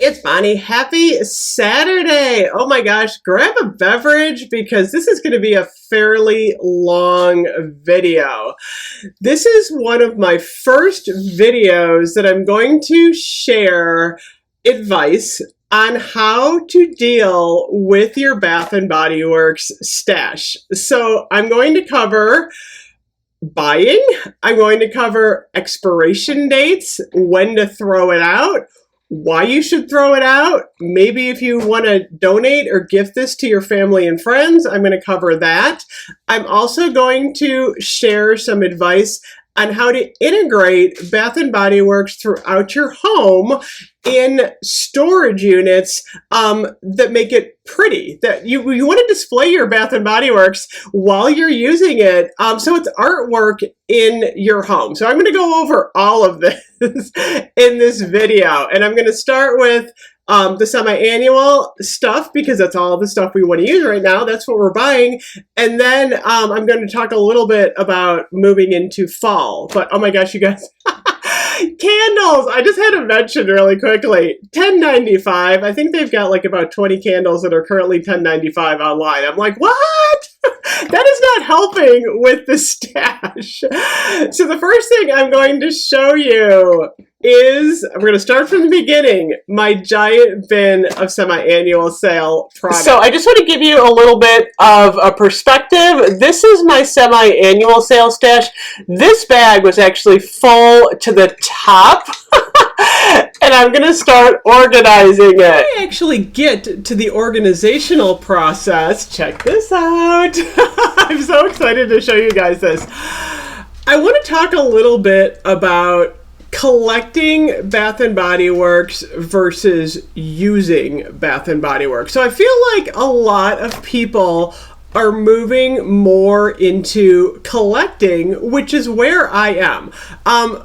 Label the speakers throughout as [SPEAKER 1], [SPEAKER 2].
[SPEAKER 1] It's Bonnie. Happy Saturday. Oh my gosh, grab a beverage because this is going to be a fairly long video. This is one of my first videos that I'm going to share advice on how to deal with your Bath & Body Works stash. So I'm going to cover buying, I'm going to cover expiration dates, when to throw it out, why you should throw it out. Maybe if you want to donate or gift this to your family and friends, I'm going to cover that. I'm also going to share some advice on how to integrate Bath & Body Works throughout your home in storage units that make it pretty. That you want to display your Bath & Body Works while you're using it, so it's artwork in your home. So I'm going to go over all of this in this video, and I'm going to start with the semi-annual stuff because that's all the stuff we want to use right now. That's what we're buying. And then I'm going to talk a little bit about moving into fall. But oh my gosh, you guys, candles. I just had to mention really quickly, $10.95. I think they've got like about 20 candles that are currently $10.95 online. I'm like, what? That is not helping with the stash. So the first thing I'm going to show you is, we're going to start from the beginning, my giant bin of semi-annual sale products. So I just want to give you a little bit of a perspective. This is my semi-annual sale stash. This bag was actually full to the top. And I'm going to start organizing it. I actually get to the organizational process. Check this out. I'm so excited to show you guys this. I want to talk a little bit about collecting Bath & Body Works versus using Bath & Body Works. So I feel like a lot of people are moving more into collecting, which is where I am.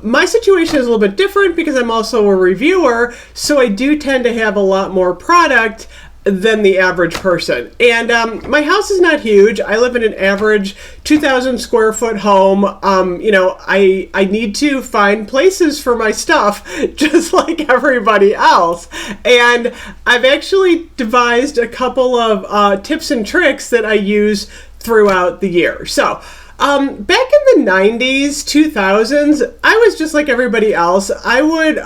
[SPEAKER 1] My situation is a little bit different because I'm also a reviewer, so I do tend to have a lot more product than the average person. And my house is not huge. I live in an average 2,000 square foot home. You know, I need to find places for my stuff just like everybody else. And I've actually devised a couple of tips and tricks that I use throughout the year. So back in the 90s, 2000s, I was just like everybody else. I would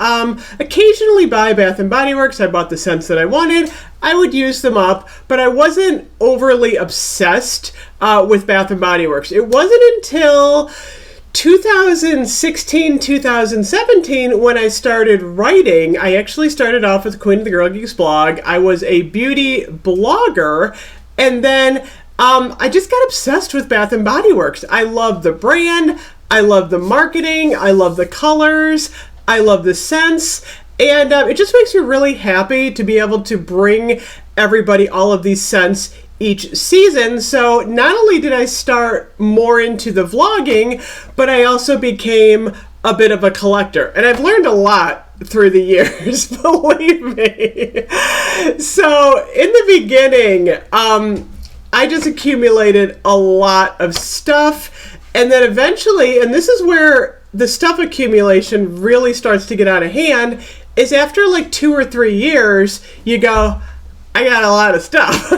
[SPEAKER 1] occasionally buy Bath & Body Works. I bought the scents that I wanted. I would use them up, but I wasn't overly obsessed with Bath & Body Works. It wasn't until 2016, 2017 when I started writing. I actually started off with Queen of the Girl Geeks blog. I was a beauty blogger, and then I just got obsessed with Bath & Body Works. I love the brand. I love the marketing. I love the colors. I love the scents. And it just makes me really happy to be able to bring everybody all of these scents each season. So not only did I start more into the vlogging, but I also became a bit of a collector. And I've learned a lot through the years, believe me. So in the beginning, I just accumulated a lot of stuff. And then eventually, and this is where the stuff accumulation really starts to get out of hand, is after like 2 or 3 years, you go, I got a lot of stuff.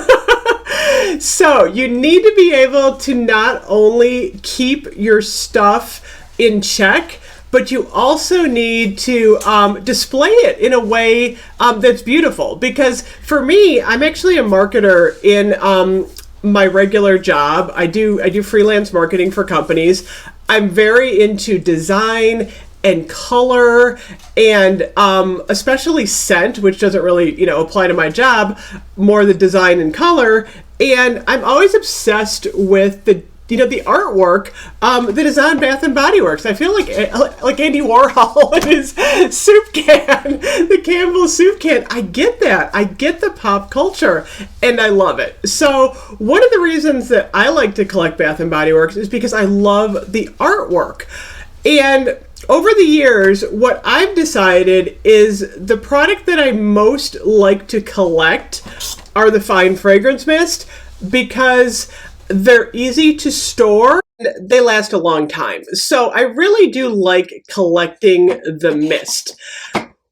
[SPEAKER 1] So you need to be able to not only keep your stuff in check, but you also need to display it in a way that's beautiful. Because for me, I'm actually a marketer in my regular job. I do freelance marketing for companies. I'm very into design and color and especially scent, which doesn't really, apply to my job, more the design and color. And I'm always obsessed with the artwork that is on Bath & Body Works. I feel like Andy Warhol and his soup can, the Campbell soup can. I get that. I get the pop culture, and I love it. So one of the reasons that I like to collect Bath & Body Works is because I love the artwork. And over the years, what I've decided is the product that I most like to collect are the fine fragrance mist, because they're easy to store. They last a long time. So I really do like collecting the mist.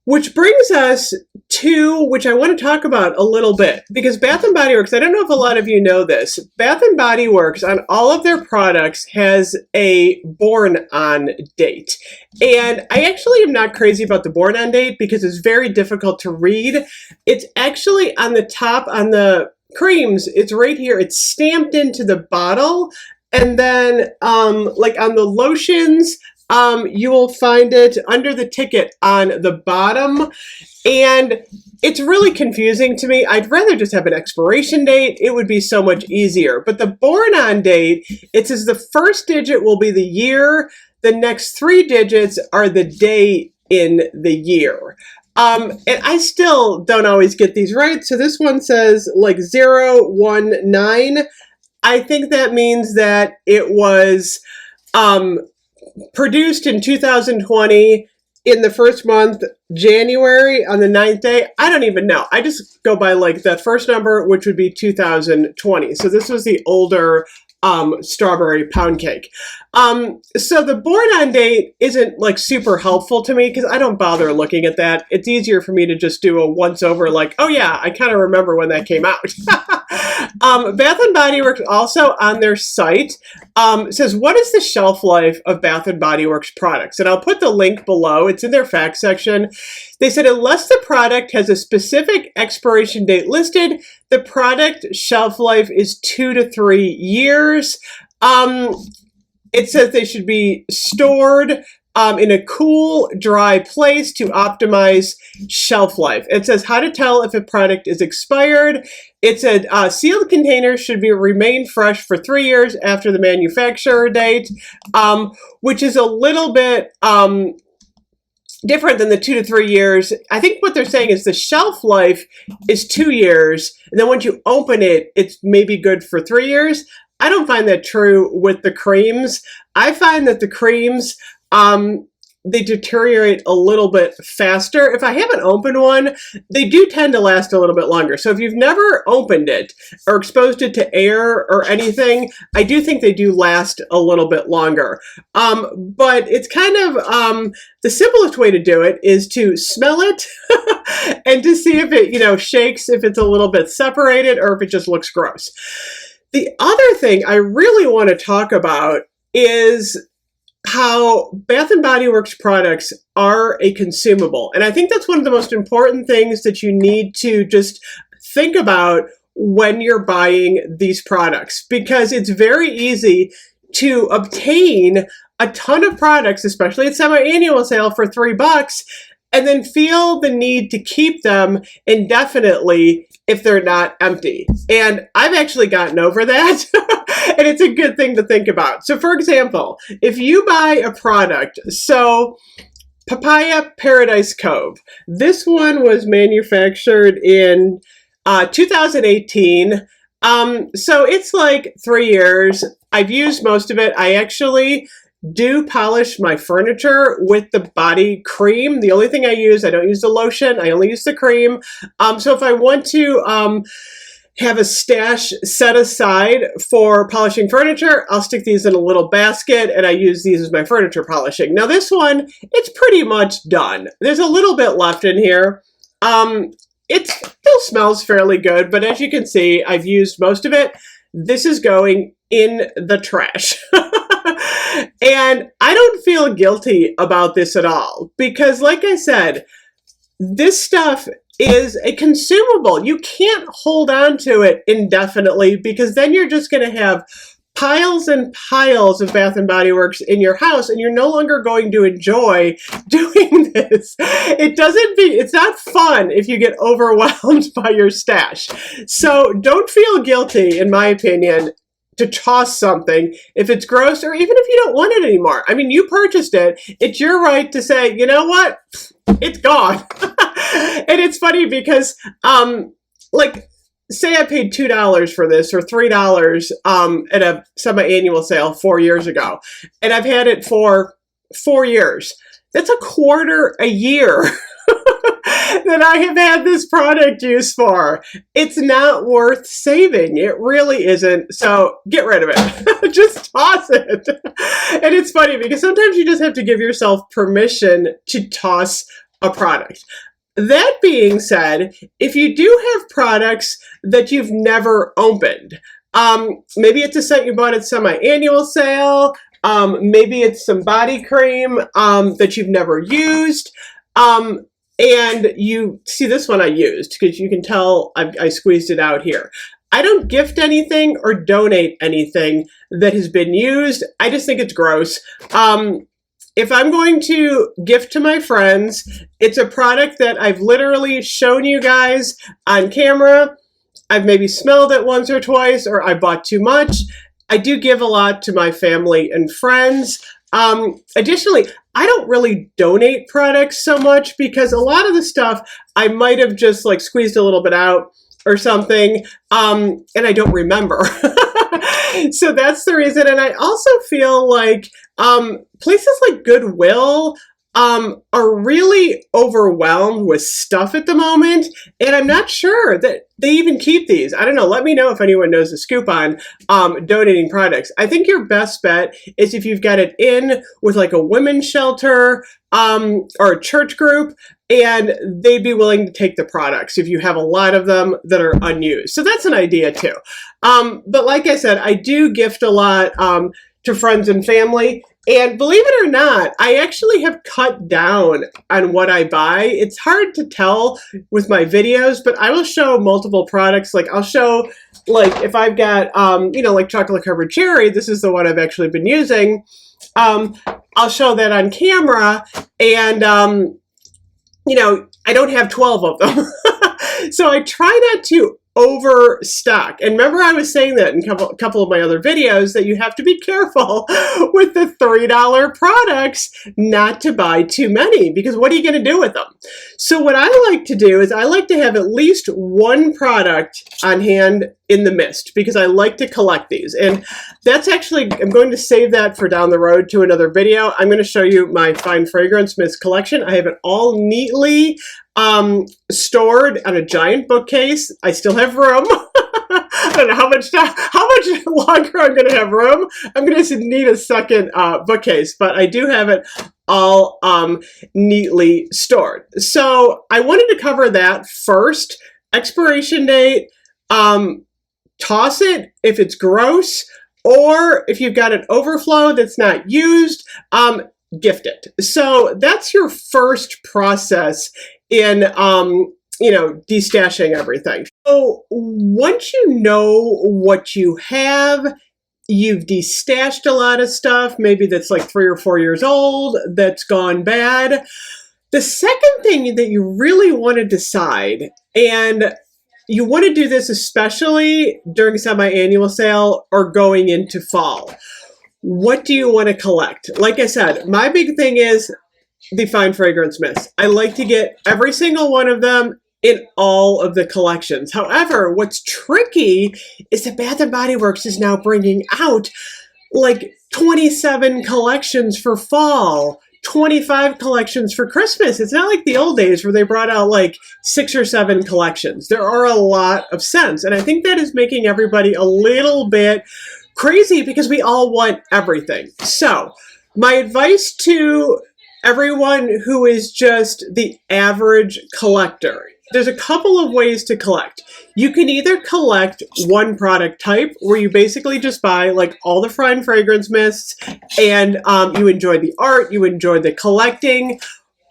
[SPEAKER 1] Which brings us two, which I want to talk about a little bit, because Bath & Body Works, I don't know if a lot of you know this, Bath & Body Works on all of their products has a born on date. And I actually am not crazy about the born on date because it's very difficult to read. It's actually on the top, on the creams, it's right here. It's stamped into the bottle. And then like on the lotions, you will find it under the ticket on the bottom. And it's really confusing to me. I'd rather just have an expiration date. It would be so much easier. But the born on date, it says the first digit will be the year. The next three digits are the day in the year. And I still don't always get these right. So this one says like 019. I think that means that it was produced in 2020 in the first month, January, on the 9th day. I don't even know. I just go by like that first number, which would be 2020. So this was the older strawberry pound cake. So the born on date isn't like super helpful to me because I don't bother looking at that. It's easier for me to just do a once over like, oh yeah, I kind of remember when that came out. Bath & Body Works also on their site says, what is the shelf life of Bath & Body Works products? And I'll put the link below. It's in their facts section. They said, unless the product has a specific expiration date listed, the product shelf life is 2 to 3 years. It says they should be stored in a cool, dry place to optimize shelf life. It says how to tell if a product is expired. It said sealed containers should remain fresh for 3 years after the manufacturer date, which is a little bit different than the 2 to 3 years. I think what they're saying is the shelf life is 2 years, and then once you open it, it's maybe good for 3 years. I don't find that true with the creams. I find that the creams, they deteriorate a little bit faster. If I haven't opened one, they do tend to last a little bit longer. So if you've never opened it or exposed it to air or anything, I do think they do last a little bit longer. But it's kind of, the simplest way to do it is to smell it and to see if it, shakes, if it's a little bit separated or if it just looks gross. The other thing I really want to talk about is how Bath & Body Works products are a consumable. And I think that's one of the most important things that you need to just think about when you're buying these products, because it's very easy to obtain a ton of products, especially at semi-annual sale for $3, and then feel the need to keep them indefinitely if they're not empty. And I've actually gotten over that. And it's a good thing to think about. So for example, if you buy a product, so Papaya Paradise Cove, this one was manufactured in 2018. So it's like 3 years. I've used most of it. I actually do polish my furniture with the body cream. The only thing I don't use the lotion. I only use the cream. So if I want to have a stash set aside for polishing furniture, I'll stick these in a little basket and I use these as my furniture polishing. Now this one, it's pretty much done. There's a little bit left in here. It still smells fairly good, but as you can see, I've used most of it. This is going in the trash. And I don't feel guilty about this at all because, like I said, this stuff is a consumable. You can't hold on to it indefinitely because then you're just going to have piles and piles of Bath & Body Works in your house and you're no longer going to enjoy doing this. It's not fun if you get overwhelmed by your stash. So don't feel guilty, in my opinion, to toss something if it's gross or even if you don't want it anymore. I mean, you purchased it. It's your right to say, you know what? It's gone. And it's funny because, like, say I paid $2 for this or $3 at a semi-annual sale 4 years ago, and I've had it for 4 years. That's a quarter a year that I have had this product used for. It's not worth saving. It really isn't. So get rid of it. Just toss it. And it's funny because sometimes you just have to give yourself permission to toss a product. That being said, if you do have products that you've never opened, maybe it's a scent you bought at semi-annual sale, maybe it's some body cream that you've never used, and you see this one I used because you can tell I squeezed it out here. I don't gift anything or donate anything that has been used. I just think it's gross. If I'm going to gift to my friends, it's a product that I've literally shown you guys on camera. I've maybe smelled it once or twice, or I bought too much. I do give a lot to my family and friends. Additionally, I don't really donate products so much because a lot of the stuff I might have just like squeezed a little bit out or something, and I don't remember. So that's the reason. And I also feel like places like Goodwill are really overwhelmed with stuff at the moment, and I'm not sure that they even keep these. I don't know. Let me know if anyone knows the scoop on donating products. I think your best bet is if you've got it in with like a women's shelter or a church group, and they'd be willing to take the products if you have a lot of them that are unused. So that's an idea too. But like I said, I do gift a lot to friends and family. And believe it or not, I actually have cut down on what I buy. It's hard to tell with my videos, but I will show multiple products. Like I'll show, like if I've got, like chocolate covered cherry, this is the one I've actually been using. I'll show that on camera, and, I don't have 12 of them. So I try not to overstock. And remember I was saying that in a couple of my other videos that you have to be careful with the $3 products not to buy too many, because what are you going to do with them? So what I like to do is I like to have at least one product on hand in the mist, because I like to collect these. And that's actually, I'm going to save that for down the road to another video. I'm going to show you my fine fragrance mist collection. I have it all neatly stored on a giant bookcase. I still have room. I don't know how much longer I'm going to have room. I'm going to need a second bookcase, but I do have it all neatly stored. So I wanted to cover that first. Expiration date, toss it if it's gross, or if you've got an overflow that's not used, gift it. So that's your first process in, destashing everything. So once you know what you have, you've destashed a lot of stuff, maybe that's like 3 or 4 years old, that's gone bad. The second thing that you really want to decide, and you want to do this especially during semi-annual sale or going into fall. What do you want to collect? Like I said, my big thing is the fine fragrance mist. I like to get every single one of them in all of the collections. However, what's tricky is that Bath & Body Works is now bringing out like 27 collections for fall, 25 collections for Christmas. It's not like the old days where they brought out like 6 or 7 collections. There are a lot of scents, and I think that is making everybody a little bit crazy because we all want everything. So my advice to everyone who is just the average collector, there's a couple of ways to collect. You can either collect one product type where you basically just buy like all the fine fragrance mists, and you enjoy the art, you enjoy the collecting,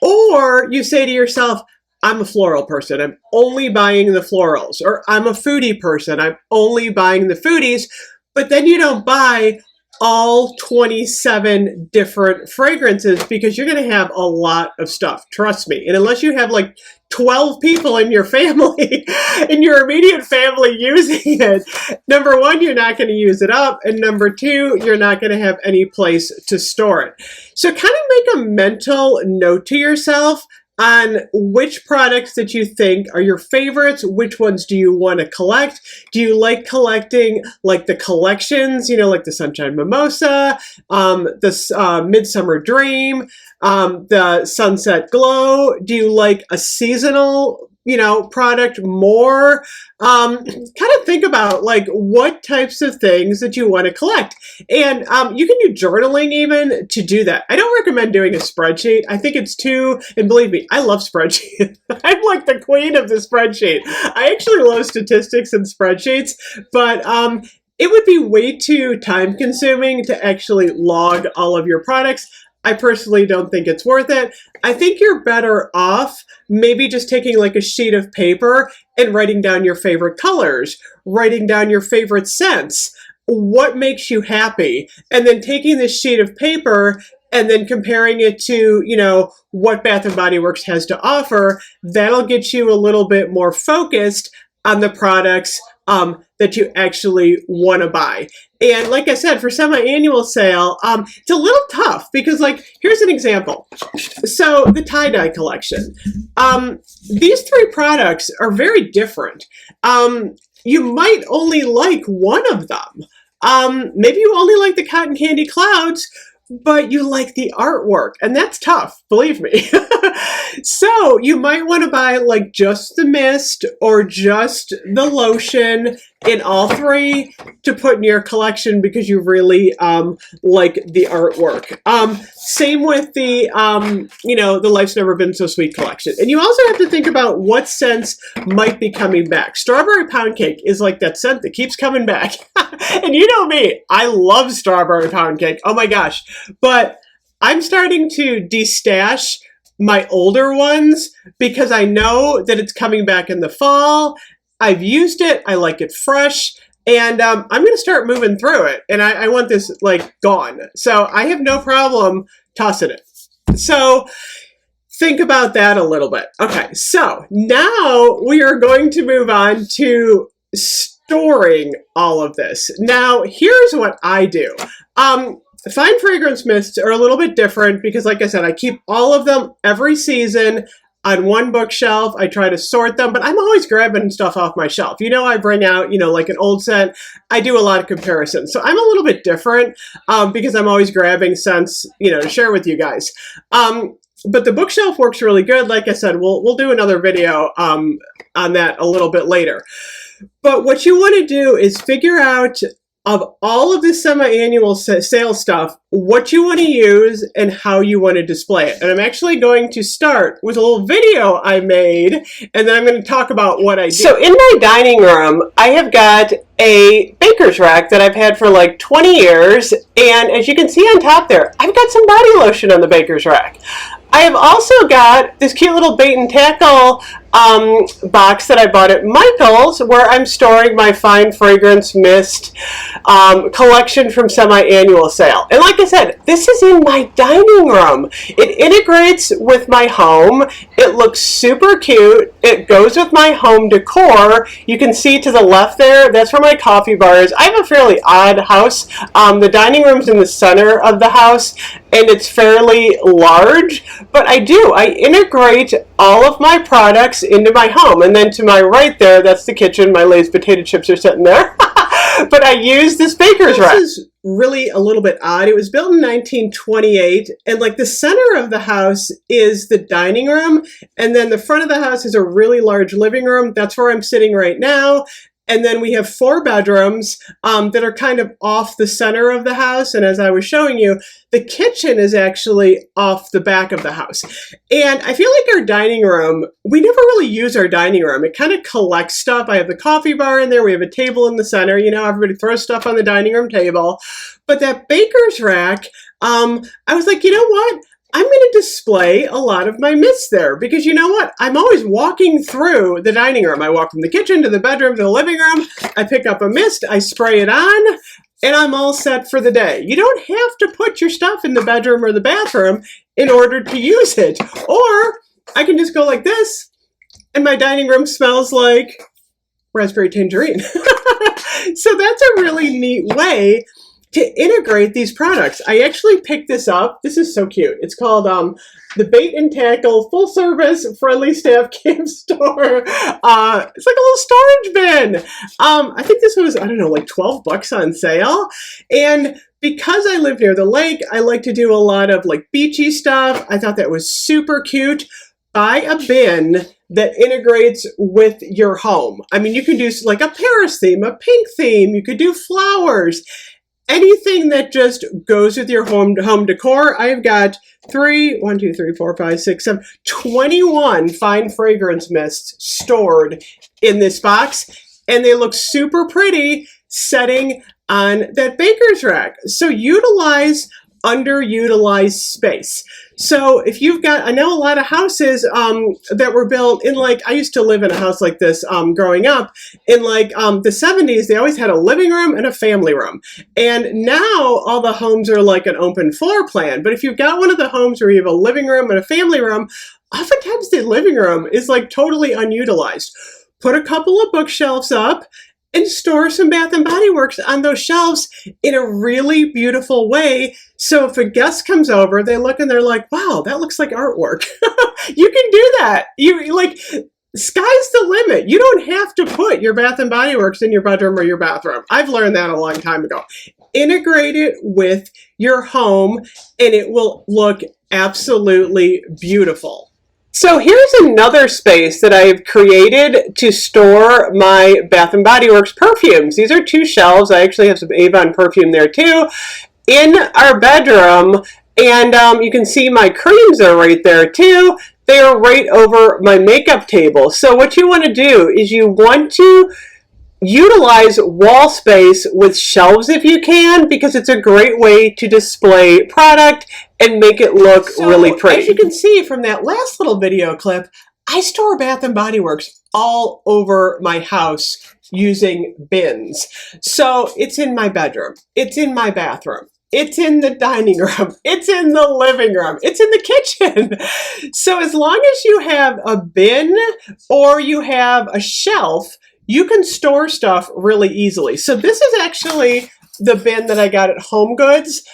[SPEAKER 1] or you say to yourself, I'm a floral person, I'm only buying the florals, or I'm a foodie person, I'm only buying the foodies, but then you don't buy all 27 different fragrances because you're going to have a lot of stuff. Trust me. And unless you have like 12 people in your family, in your immediate family using it, number one, you're not going to use it up. And number two, you're not going to have any place to store it. So kind of make a mental note to yourself on which products that you think are your favorites, which ones do you want to collect? Do you like collecting like the collections, like the Sunshine Mimosa, the Midsummer Dream, the Sunset Glow? Do you like a seasonal product more, kind of think about like what types of things that you want to collect. And you can do journaling even to do that. I don't recommend doing a spreadsheet. I think it's too, and believe me, I love spreadsheets. I'm like the queen of the spreadsheet. I actually love statistics and spreadsheets, but it would be way too time consuming to actually log all of your products. I personally don't think it's worth it. I think you're better off maybe just taking like a sheet of paper and writing down your favorite colors, writing down your favorite scents, what makes you happy, and then taking this sheet of paper and then comparing it to, what Bath & Body Works has to offer. That'll get you a little bit more focused on the products that you actually want to buy. And like I said, for semi-annual sale, it's a little tough because, like, here's an example. So the tie-dye collection. These three products are very different. You might only like one of them. Maybe you only like the Cotton Candy Clouds, but you like the artwork, and that's tough, believe me. So you might want to buy like just the mist or just the lotion in all three to put in your collection because you really like the artwork. Same with the the Life's Never Been So Sweet collection. And you also have to think about what scents might be coming back. Strawberry Pound Cake is like that scent that keeps coming back. And you know me, I love Strawberry Pound Cake. Oh my gosh. But I'm starting to destash my older ones because I know that it's coming back in the fall. I've used it. I like it fresh. And I'm going to start moving through it. And I want this like gone. So I have no problem tossing it. So think about that a little bit. Okay, so now we are going to move on to storing all of this. Now, here's what I do. Fine fragrance mists are a little bit different because, like I said, I keep all of them every season on one bookshelf. I try to sort them, but I'm always grabbing stuff off my shelf. I bring out, like an old scent. I do a lot of comparisons. So I'm a little bit different because I'm always grabbing scents, to share with you guys. But the bookshelf works really good. Like I said, we'll do another video on that a little bit later. But what you want to do is figure out, of all of this semi-annual sale stuff, what you want to use and how you want to display it. And I'm actually going to start with a little video I made, and then I'm going to talk about what I do. So in my dining room, I have got a baker's rack that I've had for like 20 years. And as you can see on top there, I've got some body lotion on the baker's rack. I have also got this cute little bait and tackle box that I bought at Michael's where I'm storing my fine fragrance mist collection from semi-annual sale. And like I said, this is in my dining room. It integrates with my home. It looks super cute. It goes with my home decor. You can see to the left there, that's where my coffee bar is. I have a fairly odd house. The dining room's in the center of the house, and it's fairly large, but I integrate all of my products into my home. And then to my right there, that's the kitchen. My Lay's potato chips are sitting there. But I use this baker's rack. This is really a little bit odd. It was built in 1928, and like the center of the house is the dining room, and then the front of the house is a really large living room. That's where I'm sitting right now. And then we have 4 bedrooms that are kind of off the center of the house. And as I was showing you, the kitchen is actually off the back of the house. And I feel like our dining room, we never really use our dining room. It kind of collects stuff. I have the coffee bar in there. We have a table in the center. Everybody throws stuff on the dining room table. But that baker's rack, I was like, you know what? I'm going to display a lot of my mists there because you know what? I'm always walking through the dining room. I walk from the kitchen to the bedroom to the living room. I pick up a mist, I spray it on, and I'm all set for the day. You don't have to put your stuff in the bedroom or the bathroom in order to use it. Or I can just go like this, and my dining room smells like raspberry tangerine. So that's a really neat way to integrate these products. I actually picked this up. This is so cute. It's called the Bait and Tackle Full Service Friendly Staff Camp Store. It's like a little storage bin. I think this was, like $12 on sale. And because I live near the lake, I like to do a lot of like beachy stuff. I thought that was super cute. Buy a bin that integrates with your home. I mean, you could do like a Paris theme, a pink theme, you could do flowers, anything that just goes with your home decor. I've got 21 fine fragrance mists stored in this box, and they look super pretty setting on that baker's rack. So utilize underutilized space. So if you've got, I know a lot of houses that were built in, like, I used to live in a house like this growing up in like the 70s. They always had a living room and a family room. And now all the homes are like an open floor plan. But if you've got one of the homes where you have a living room and a family room, oftentimes the living room is like totally unutilized. Put a couple of bookshelves up and store some Bath & Body Works on those shelves in a really beautiful way. So if a guest comes over, they look and they're like, wow, that looks like artwork. You can do that. You like, sky's the limit. You don't have to put your Bath & Body Works in your bedroom or your bathroom. I've learned that a long time ago. Integrate it with your home and it will look absolutely beautiful. So here's another space that I've created to store my Bath & Body Works perfumes. These are 2 shelves. I actually have some Avon perfume there too in our bedroom. And you can see my creams are right there too. They are right over my makeup table. So what you want to do is you want to utilize wall space with shelves if you can, because it's a great way to display product and make it look really pretty. As you can see from that last little video clip, I store Bath & Body Works all over my house using bins. So it's in my bedroom, it's in my bathroom, it's in the dining room, it's in the living room, it's in the kitchen. So as long as you have a bin or you have a shelf, you can store stuff really easily. So this is actually the bin that I got at Home Goods.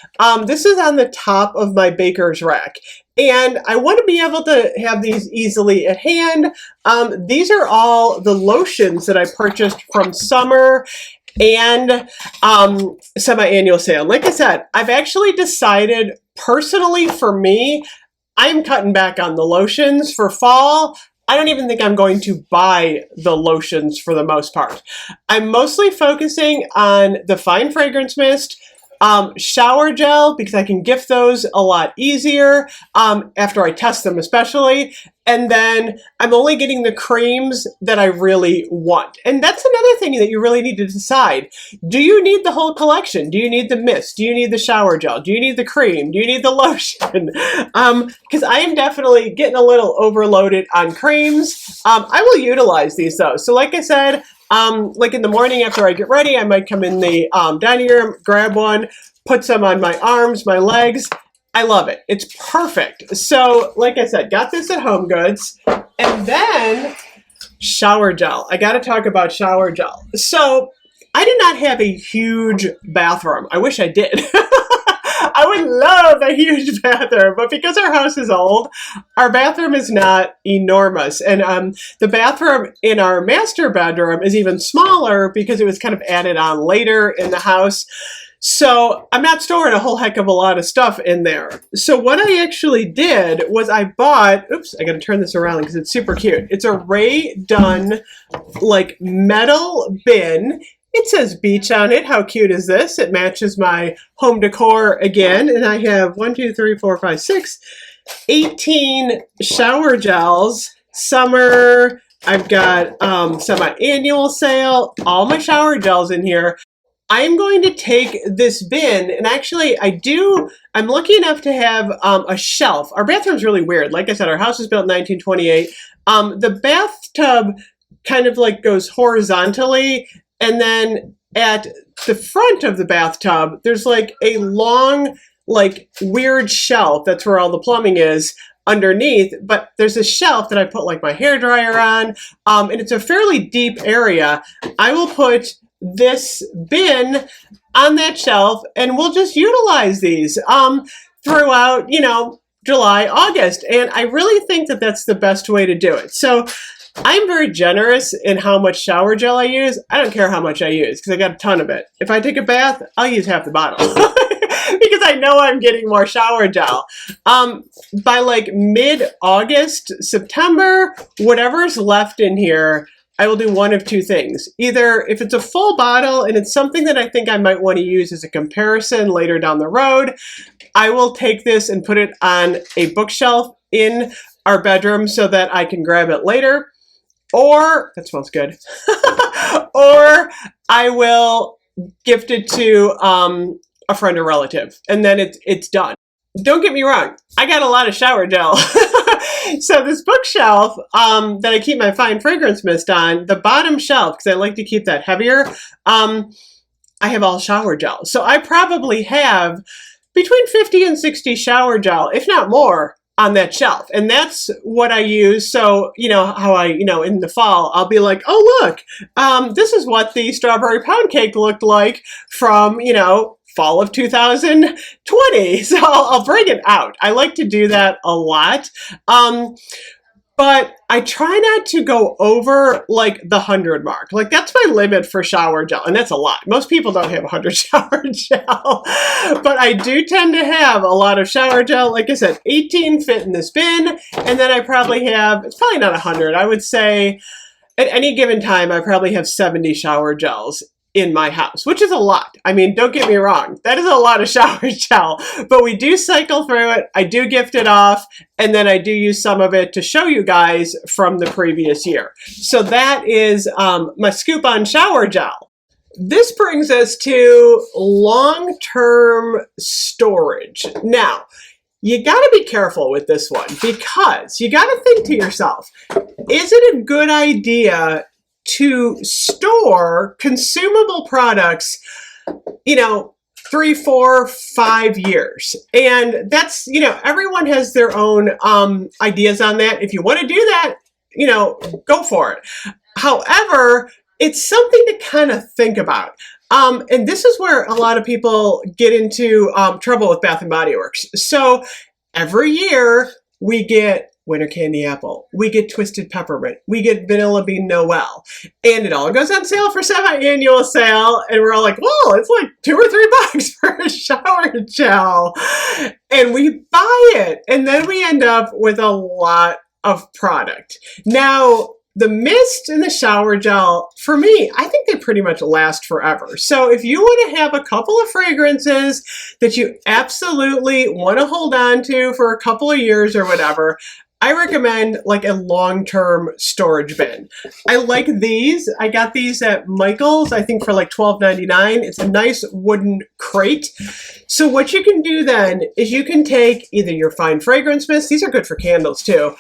[SPEAKER 1] This is on the top of my baker's rack. And I want to be able to have these easily at hand. These are all the lotions that I purchased from summer and semi-annual sale. Like I said, I've actually decided personally for me, I'm cutting back on the lotions for fall. I don't even think I'm going to buy the lotions for the most part. I'm mostly focusing on the fine fragrance mist, shower gel, because I can gift those a lot easier after I test them especially. And then I'm only getting the creams that I really want. And that's another thing that you really need to decide. Do you need the whole collection? Do you need the mist? Do you need the shower gel? Do you need the cream? Do you need the lotion? Because I am definitely getting a little overloaded on creams. I will utilize these though. So like I said, like in the morning after I get ready, I might come in the dining room, grab one, put some on my arms, my legs. I love it. It's perfect. So like I said, got this at Home Goods. And then shower gel. I got to talk about shower gel. So I did not have a huge bathroom. I wish I did. I would love a huge bathroom, but because our house is old, our bathroom is not enormous. And the bathroom in our master bedroom is even smaller because it was kind of added on later in the house. So I'm not storing a whole heck of a lot of stuff in there. So what I actually did was I bought, oops, I got to turn this around because it's super cute. It's a Ray Dunn like metal bin. It says beach on it. How cute is this? It matches my home decor again. And I have 18 shower gels. Summer, I've got semi-annual sale, all my shower gels in here. I'm going to take this bin, and actually I'm lucky enough to have a shelf. Our bathroom's really weird. Like I said, our house was built in 1928. The bathtub kind of like goes horizontally, and then at the front of the bathtub, there's like a long, like weird shelf. That's where all the plumbing is underneath, but there's a shelf that I put like my hairdryer on, and it's a fairly deep area. I will put this bin on that shelf and we'll just utilize these throughout, July, August. And I really think that that's the best way to do it. So I'm very generous in how much shower gel I use. I don't care how much I use because I got a ton of it. If I take a bath, I'll use half the bottle. because I know I'm getting more shower gel. By like mid-August, September, whatever's left in here, I will do one of two things. Either if it's a full bottle and it's something that I think I might want to use as a comparison later down the road, I will take this and put it on a bookshelf in our bedroom so that I can grab it later. Or, that smells good, or I will gift it to a friend or relative, and then it's done. Don't get me wrong, I got a lot of shower gel. So this bookshelf that I keep my fine fragrance mist on, the bottom shelf, because I like to keep that heavier, I have all shower gel. So I probably have between 50 and 60 shower gel, if not more, on that shelf. And that's what I use. So, you know, how I, in the fall, I'll be like, oh, look, this is what the strawberry pound cake looked like from, fall of 2020. So I'll bring it out. I like to do that a lot. But I try not to go over like the 100 mark. Like that's my limit for shower gel. And that's a lot. Most people don't have 100 shower gel. But I do tend to have a lot of shower gel. Like I said, 18 fit in this bin. And then I probably have, it's probably not 100. I would say at any given time, I probably have 70 shower gels in my house, which is a lot. I mean, don't get me wrong, that is a lot of shower gel, but we do cycle through it. I do gift it off, and then I do use some of it to show you guys from the previous year. So that is my scoop on shower gel. This brings us to long-term storage. Now, you got to be careful with this one because you got to think to yourself, is it a good idea to store consumable products, 3, 4, 5 years? And that's, everyone has their own ideas on that. If you want to do that, go for it. However, it's something to kind of think about. And this is where a lot of people get into trouble with Bath & Body Works. So every year we get winter candy apple, we get twisted peppermint, we get vanilla bean Noel, and it all goes on sale for semi-annual sale, and we're all like, well, it's like $2 or $3 for a shower gel, and we buy it, and then we end up with a lot of product. Now, the mist and the shower gel, for me, I think they pretty much last forever. So if you want to have a couple of fragrances that you absolutely want to hold on to for a couple of years or whatever, I recommend like a long-term storage bin. I like these. I got these at Michael's, I think for like $12.99. It's a nice wooden crate. So what you can do then is you can take either your fine fragrance mist, these are good for candles too,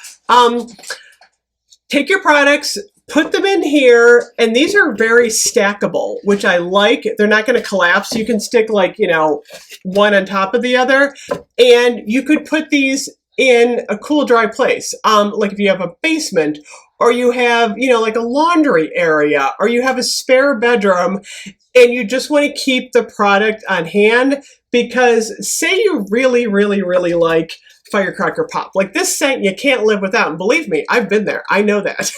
[SPEAKER 1] take your products, put them in here, and these are very stackable, which I like. They're not going to collapse. You can stick like, one on top of the other, and you could put these in a cool, dry place. Like if you have a basement, or you have, like a laundry area, or you have a spare bedroom, and you just want to keep the product on hand, because say you really, really, really like Firecracker Pop. Like this scent you can't live without. And believe me, I've been there. I know that.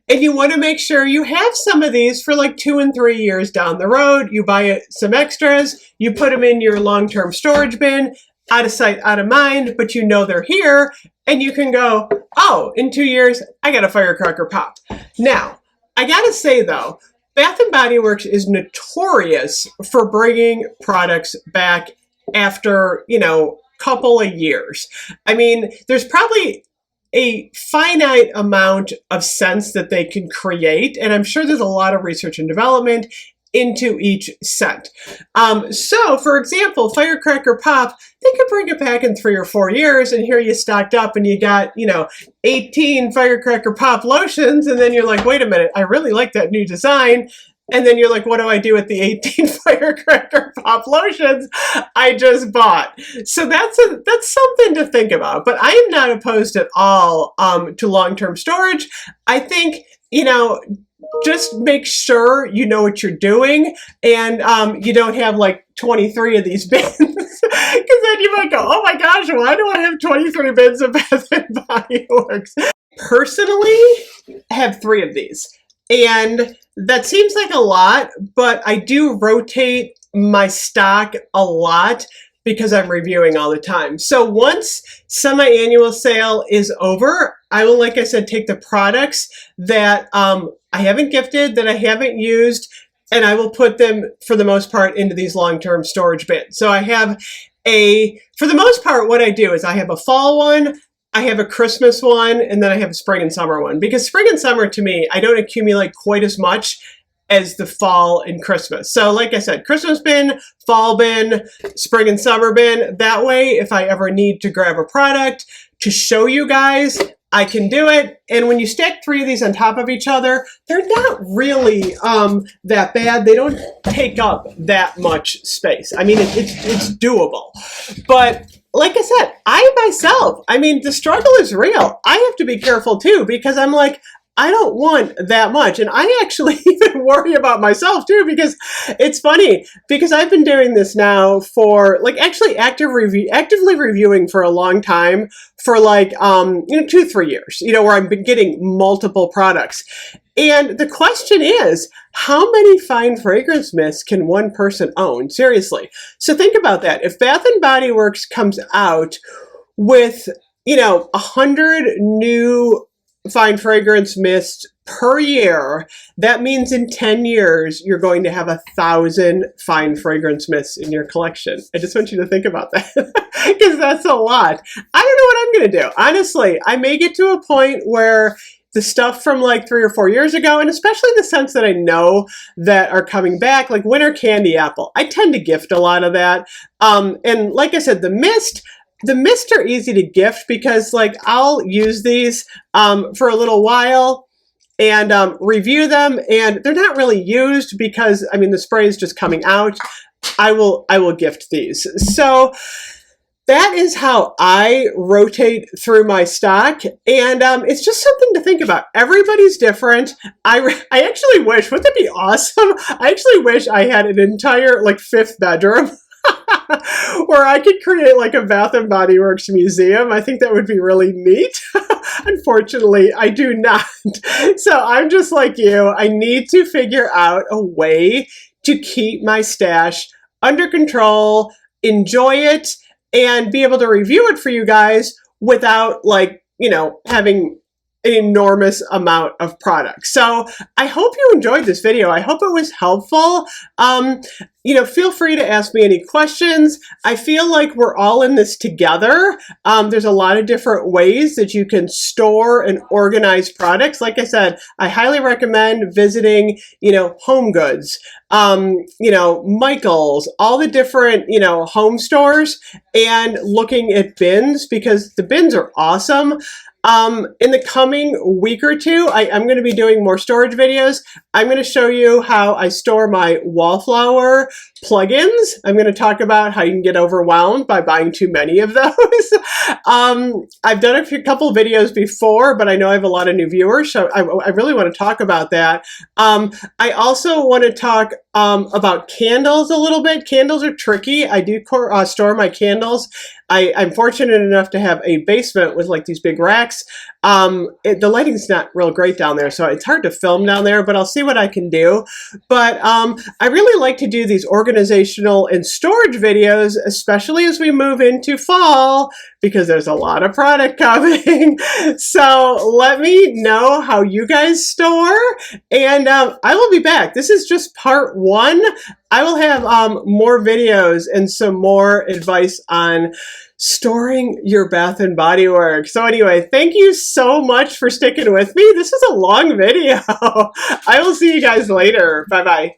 [SPEAKER 1] And you want to make sure you have some of these for like 2 and 3 years down the road. You buy some extras, you put them in your long-term storage bin, out of sight, out of mind, but they're here, and you can go, oh, in 2 years, I got a Firecracker Pop. Now, I gotta say though, Bath & Body Works is notorious for bringing products back after, couple of years. I mean, there's probably a finite amount of scents that they can create, and I'm sure there's a lot of research and development into each scent. So, for example, Firecracker Pop, they could bring it back in 3 or 4 years, and here you stocked up and you got, 18 Firecracker Pop lotions, and then you're like, wait a minute, I really like that new design. And then you're like, what do I do with the 18 Firecracker Pop lotions I just bought? So that's something to think about. But I am not opposed at all to long-term storage. I think, just make sure you know what you're doing, and you don't have like 23 of these bins. Because then you might go, oh my gosh, why do I have 23 bins of Bath & Body Works? Personally, I have 3 of these. And That seems like a lot, but I do rotate my stock a lot because I'm reviewing all the time. So once semi-annual sale is over, I will, like I said, take the products that I haven't gifted, that I haven't used, and I will put them, for the most part, into these long-term storage bins. So I have for the most part, what I do is I have a fall one, I have a Christmas one, and then I have a spring and summer one. Because spring and summer, to me, I don't accumulate quite as much as the fall and Christmas. So like I said, Christmas bin, fall bin, spring and summer bin. That way, if I ever need to grab a product to show you guys, I can do it. And when you stack 3 of these on top of each other, they're not really that bad. They don't take up that much space. I mean, it's doable. But like I said, I myself, I mean, the struggle is real. I have to be careful too, because I'm like, I don't want that much. And I actually even worry about myself too, because it's funny, because I've been doing this now for like actually actively reviewing for a long time, for like, 2-3 years, where I've been getting multiple products. And the question is, how many fine fragrance mists can one person own? Seriously. So think about that. If Bath & Body Works comes out with, 100 new fine fragrance mist per year, that means in 10 years, you're going to have 1,000 fine fragrance mists in your collection. I just want you to think about that, because that's a lot. I don't know what I'm going to do. Honestly, I may get to a point where the stuff from like 3 or 4 years ago, and especially the scents that I know that are coming back, like winter candy apple, I tend to gift a lot of that. And like I said, the mist are easy to gift, because like I'll use these for a little while and review them, and they're not really used because, I mean, the spray is just coming out. I will gift these. So that is how I rotate through my stock, and it's just something to think about. Everybody's different. I actually wish, wouldn't that be awesome? I actually wish I had an entire like 5th bedroom where I could create like a Bath & Body Works museum. I think that would be really neat. Unfortunately, I do not. So I'm just like you. I need to figure out a way to keep my stash under control, enjoy it, and be able to review it for you guys without like, having an enormous amount of products. So I hope you enjoyed this video. I hope it was helpful. Feel free to ask me any questions. I feel like we're all in this together. There's a lot of different ways that you can store and organize products. Like I said, I highly recommend visiting, Home Goods, Michael's, all the different, home stores, and looking at bins, because the bins are awesome. In the coming week or two, I'm going to be doing more storage videos. I'm going to show you how I store my wallflower plugins. I'm going to talk about how you can get overwhelmed by buying too many of those. I've done a couple videos before, but I know I have a lot of new viewers, so I really want to talk about that. I also want to talk about candles a little bit. Candles are tricky. I do store my candles. I'm fortunate enough to have a basement with like these big racks. The lighting's not real great down there, so it's hard to film down there, but I'll see what I can do. But I really like to do these organizational and storage videos, especially as we move into fall, because there's a lot of product coming. So let me know how you guys store, and I will be back. This is just part 1. I will have more videos and some more advice on storing your Bath & Body Works. So anyway, thank you so much for sticking with me. This is a long video. I will see you guys later. Bye-bye.